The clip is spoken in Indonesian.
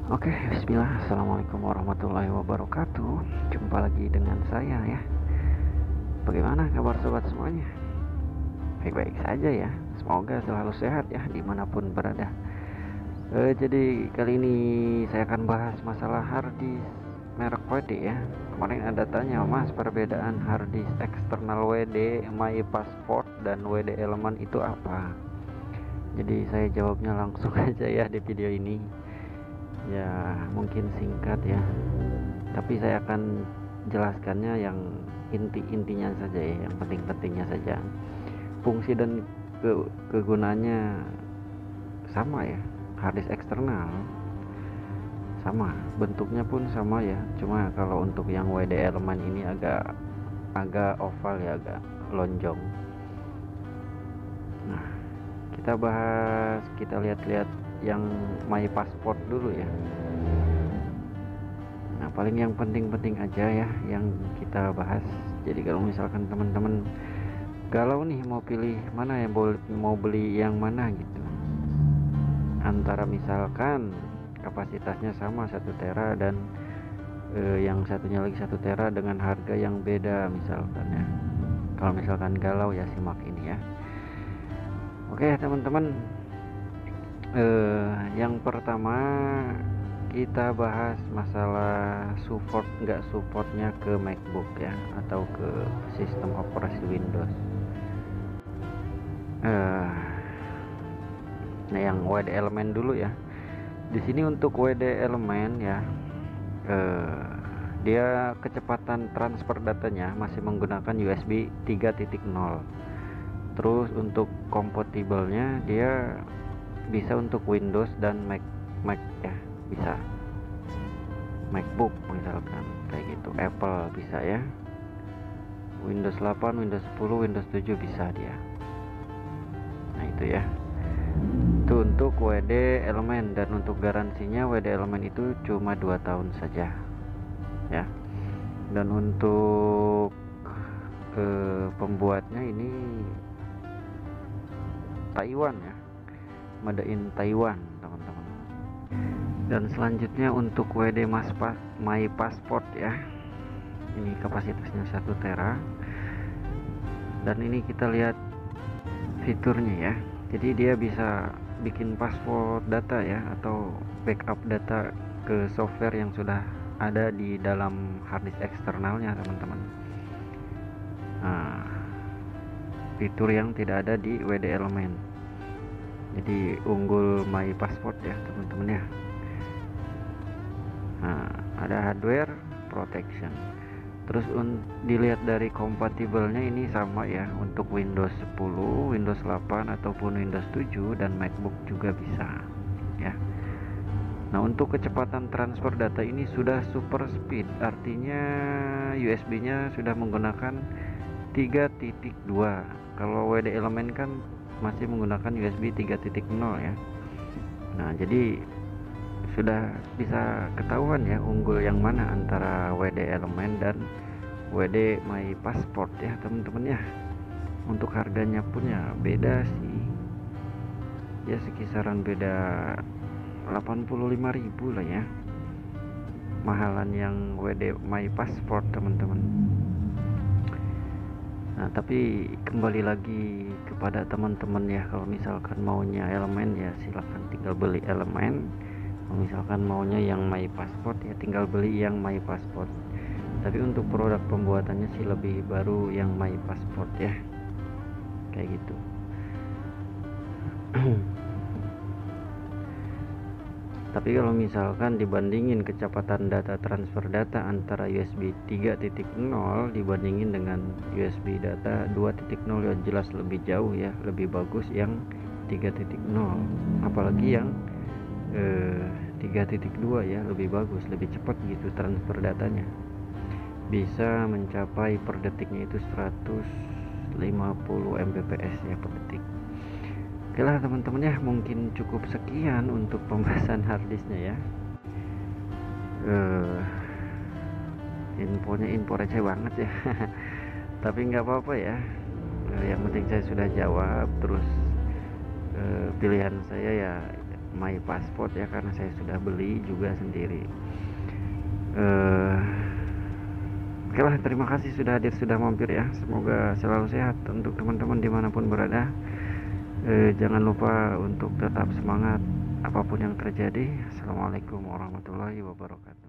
Oke, bismillah. Assalamualaikum warahmatullahi wabarakatuh. Jumpa lagi dengan saya ya. Bagaimana kabar sobat semuanya? Baik-baik saja ya. Semoga selalu sehat ya dimanapun berada. Jadi kali ini saya akan bahas masalah harddisk merek WD ya. Kemarin ada tanya, Mas, perbedaan harddisk eksternal WD, My Passport dan WD Element itu apa? Jadi saya jawabnya langsung aja ya di video ini. Ya, mungkin singkat ya, tapi saya akan jelaskannya yang inti-intinya saja ya, yang penting-pentingnya saja. Fungsi dan kegunaannya sama ya. Harddisk eksternal sama, bentuknya pun sama ya, cuma kalau untuk yang WD Element ini agak agak oval ya, agak lonjong. Nah, kita lihat-lihat yang My Passport dulu ya. Nah, paling yang penting-penting aja ya yang kita bahas. Jadi kalau misalkan teman-teman galau nih mau pilih mana ya, mau beli yang mana gitu, antara misalkan kapasitasnya sama 1 tera dan yang satunya lagi 1 tera dengan harga yang beda misalkan ya. Kalau misalkan galau ya simak ini ya. Oke teman-teman, yang pertama kita bahas masalah support nggak supportnya ke MacBook ya, atau ke sistem operasi Windows. Nah, yang WD Element dulu ya. Di sini untuk WD Element ya, dia kecepatan transfer datanya masih menggunakan USB 3.0. Terus untuk kompatibelnya dia bisa untuk Windows dan Mac ya, bisa. MacBook misalkan kayak gitu, Apple bisa ya. Windows 8, Windows 10, Windows 7 bisa dia. Nah, itu ya. Itu untuk WD Element, dan untuk garansinya WD Element itu cuma 2 tahun saja. Ya. Dan untuk pembuatnya ini Taiwan ya. Made in Taiwan, teman-teman. Dan selanjutnya untuk WD My Passport ya. Ini kapasitasnya 1 tera. Dan ini kita lihat fiturnya ya. Jadi dia bisa bikin password data ya, atau backup data ke software yang sudah ada di dalam harddisk eksternalnya, teman-teman. Nah, fitur yang tidak ada di WD Element. Jadi unggul My Passport ya, teman-teman ya. Nah, ada hardware protection. Terus dilihat dari kompatibelnya ini sama ya, untuk Windows 10, Windows 8 ataupun Windows 7, dan MacBook juga bisa ya. Nah, untuk kecepatan transfer data ini sudah super speed, artinya USB-nya sudah menggunakan 3.2. Kalau WD Element kan masih menggunakan USB 3.0 ya. Nah, jadi sudah bisa ketahuan ya unggul yang mana antara WD Element dan WD My Passport ya, teman-teman ya. Untuk harganya pun ya beda sih ya, sekisaran beda 85.000 lah ya, mahalan yang WD My Passport, teman-teman. Nah, tapi kembali lagi kepada teman-teman ya, kalau misalkan maunya Elemen ya silahkan tinggal beli Elemen. Kalau misalkan maunya yang My Passport ya tinggal beli yang My Passport. Tapi untuk produk pembuatannya sih lebih baru yang My Passport ya, kayak gitu. Tapi kalau misalkan dibandingin kecepatan data transfer data antara USB 3.0 dibandingin dengan USB data 2.0 ya jelas lebih jauh ya, lebih bagus yang 3.0. Apalagi yang 3.2 ya, lebih bagus, lebih cepat gitu transfer datanya. Bisa mencapai per detiknya itu 150 Mbps ya per detik. Oke lah teman-teman ya, mungkin cukup sekian untuk pembahasan harddisknya ya. Infonya info receh banget ya. Tapi nggak apa-apa ya. Yang penting saya sudah jawab. Terus pilihan saya ya My Passport ya, karena saya sudah beli juga sendiri. eh Oke lah, terima kasih sudah hadir, sudah mampir ya. Semoga selalu sehat untuk teman-teman dimanapun berada. Jangan lupa untuk tetap semangat apapun yang terjadi. Assalamualaikum warahmatullahi wabarakatuh.